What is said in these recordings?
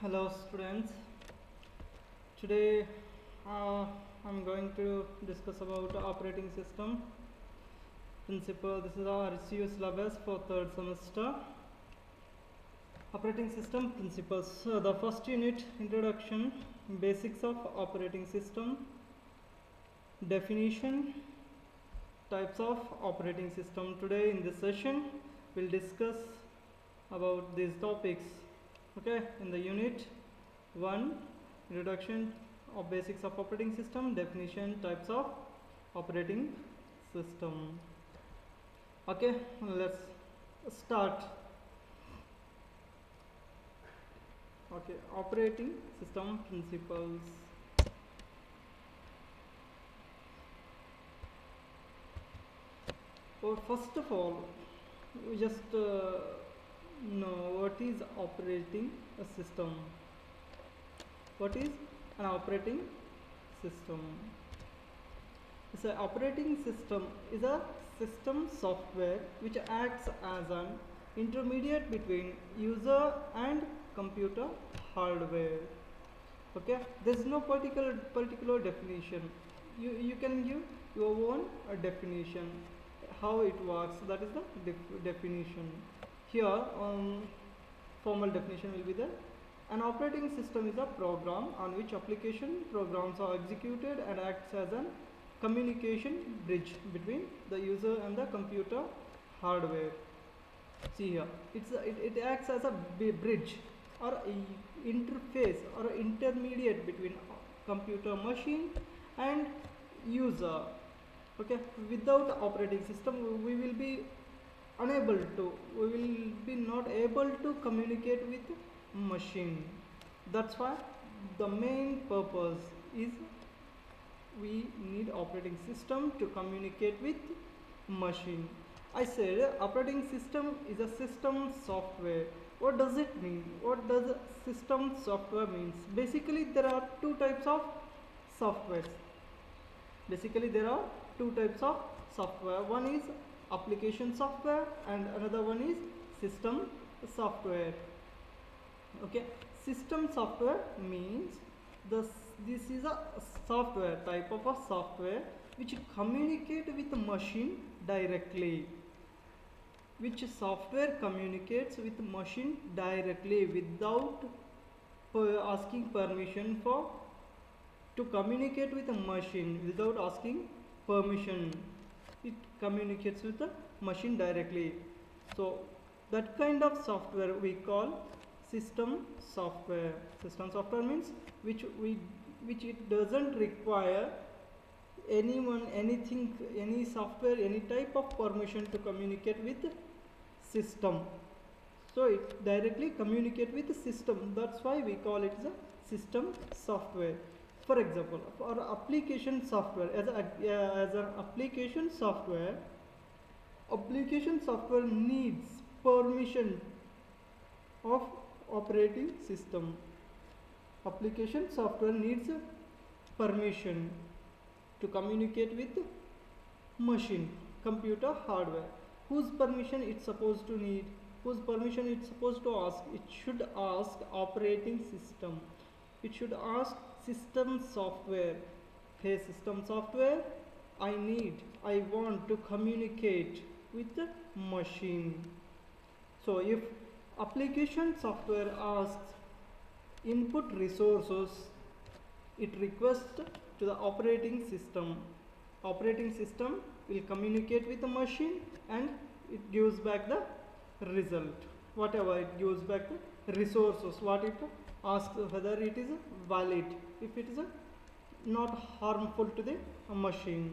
Hello students. Today I'm going to discuss about operating system principle. This is our RCU syllabus for third semester. Operating system principles. So the first unit, introduction, basics of operating system, definition, types of operating system. Today in this session we'll discuss about these topics. Okay, in the unit 1, introduction of basics of operating system, definition, types of operating system. Okay, let's start. Okay, operating system principles. So first of all, we just know what is operating a system. What is an operating system? So operating system is a system software which acts as an intermediate between user and computer hardware. Okay, there is no particular definition. You can give your own definition how it works. That is the definition. Here formal definition will be there. An operating system is a program on which application programs are executed and acts as a communication bridge between the user and the computer hardware. See here, it acts as a bridge or a interface or a intermediate between computer machine and user. Okay, without operating system we will be not able to communicate with machine. That's why the main purpose is we need operating system to communicate with machine. I said operating system is a system software. What does it mean? What does system software means? Basically there are two types of softwares. One is application software and another one is system software. Okay, system software means this is a software type of a software which communicate with the machine directly. Which software communicates with machine directly without asking permission to communicate with a machine without asking permission. It communicates with the machine directly. So that kind of software we call system software. System software means which it doesn't require any software, any type of permission to communicate with system. So it directly communicate with the system. That's why we call it the system software. For example, for application software, as an application software needs permission of operating system. Application software needs permission to communicate with machine, computer hardware. Whose permission it's supposed to need? Whose permission it's supposed to ask? It should ask operating system. It should ask system software. Hey system software, I want to communicate with the machine. So if application software asks input resources, it requests to the operating system. Operating system will communicate with the machine and it gives back the result. Whatever it gives back the resources, what it asks, whether it is valid, if it is not harmful to the machine.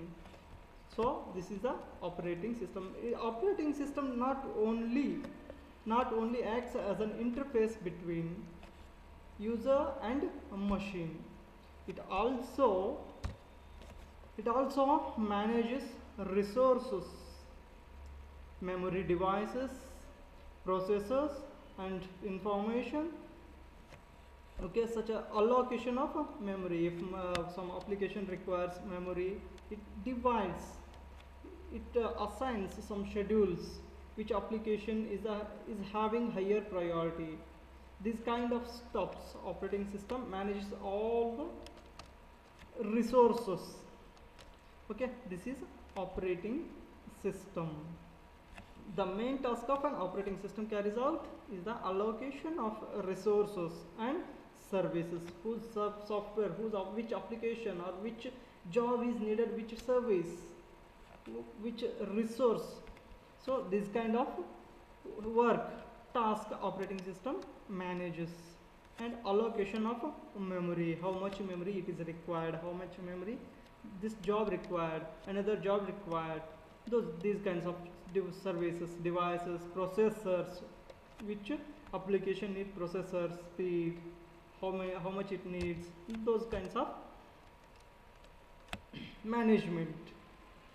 So this is the operating system. Operating system not only acts as an interface between user and machine. It also manages resources, memory devices, processors and information. Okay, such a allocation of memory. If some application requires memory, it divides, it assigns some schedules which application is having higher priority. This kind of stuffs operating system manages all the resources. Okay, this is operating system. The main task of an operating system carries out is the allocation of resources and services, whose software, which application or which job is needed, which service, which resource. So this kind of work task operating system manages. And allocation of memory, how much memory it is required, how much memory this job required, another job required, these kinds of services, devices, processors, which application need processor speed, how much it needs, those kinds of management.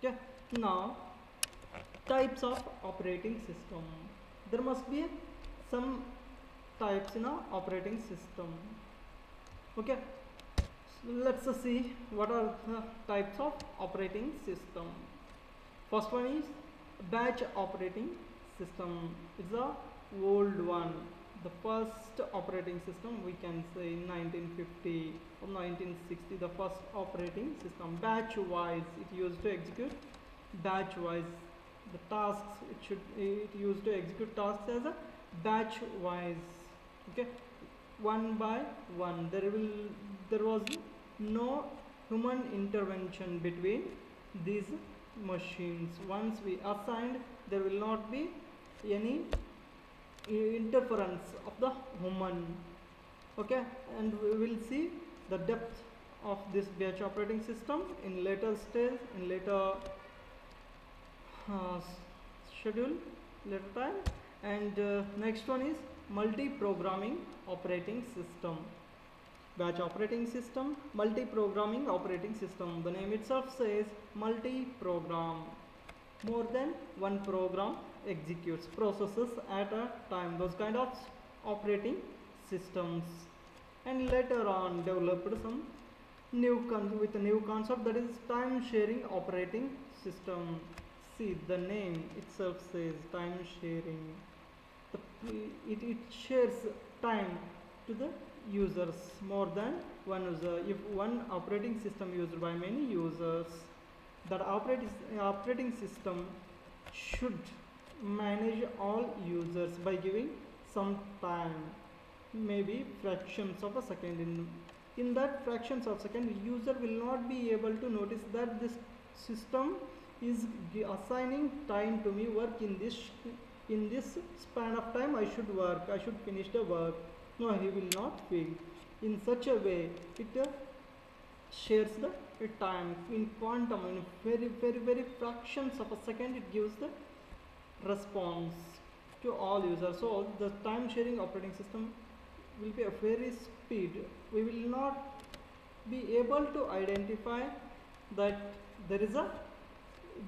Okay, now types of operating system. There must be some types in a operating system. Okay, so let's see what are the types of operating system. First one is batch operating system. It's a old one. The first operating system, we can say in 1950 or 1960, the first operating system, batch wise. It used to execute batch wise the tasks. It used to execute tasks as a batch wise. Okay, one by one. There was no human intervention between these machines. Once we assigned, there will not be any interference of the human. Okay, and we will see the depth of this batch operating system in later stage, in later schedule, later time. And next one is multi-programming operating system. Batch operating system, multi-programming operating system. The name itself says multi-program. More than one program executes processes at a time. Those kind of operating systems. And later on developed some with a new concept, that is time sharing operating system. See, the name itself says time sharing. It shares time to the users, more than one user. If one operating system used by many users, that operating system should manage all users by giving some time, maybe fractions of a second. In that fractions of second, user will not be able to notice that this system is assigning time to me, work in this span of time I should work, I should finish the work. No, he will not feel. In such a way, it shares the time in quantum, in very fractions of a second. It gives the response to all users. So the time sharing operating system will be a very speed. We will not be able to identify that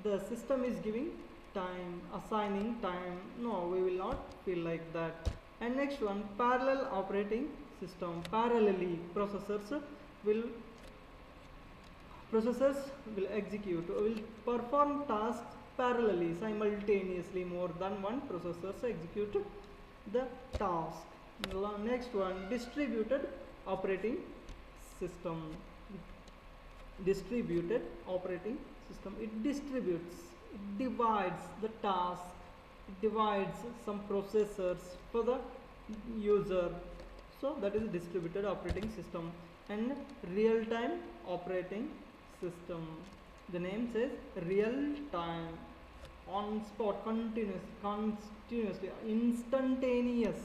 the system is giving time, assigning time. No, we will not feel like that. And next one, parallel operating system. Parallelly processors will execute, will perform tasks parallelly, simultaneously. More than one processors execute the task. Next one, distributed operating system. Distributed operating system, it distributes, it divides the task, it divides some processors for the user. So that is distributed operating system. And real-time operating system, the name says real time, on spot, continuously, instantaneous,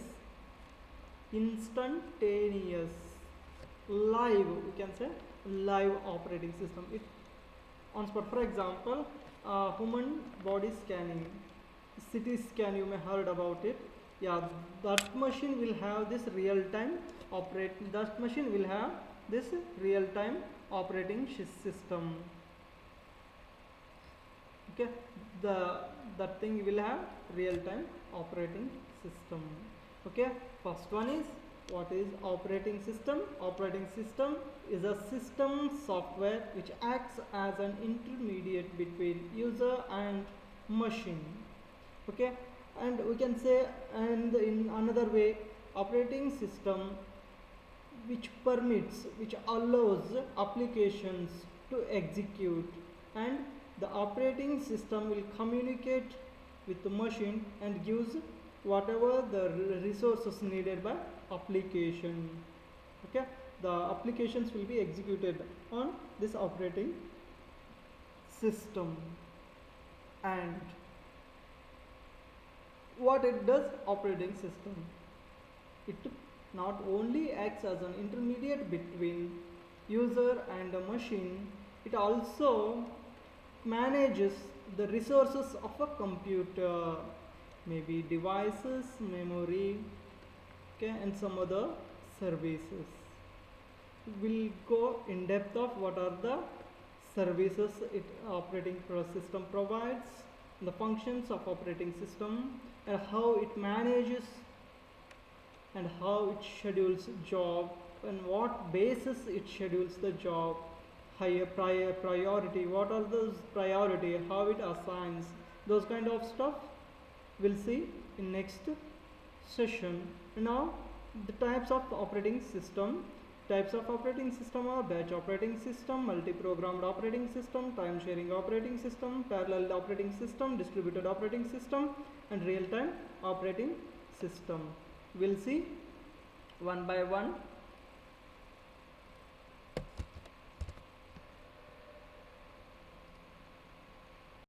live, we can say live operating system. It on spot. For example, human body scanning, CT scan, you may heard about it. Yeah, that machine will have this real-time operating system. Okay, that thing will have real-time operating system. Okay, first one is, what is operating system? Operating system is a system software which acts as an intermediate between user and machine. Okay, and we can say, and in another way, operating system which permits, which allows applications to execute, and the operating system will communicate with the machine and gives whatever the resources needed by application. Okay, the applications will be executed on this operating system. And what it does, operating system, it not only acts as an intermediate between user and a machine, it also manages the resources of a computer, maybe devices, memory, okay, and some other services. We'll go in depth of what are the services it operating system provides, the functions of operating system, and how it manages and how it schedules job, and what basis it schedules the job, higher priority, what are those priority, how it assigns, those kind of stuff we'll see in next session. Now the types of operating system. Types of operating system are batch operating system, multi-programmed operating system, time-sharing operating system, parallel operating system, distributed operating system, and real-time operating system. We'll see one by one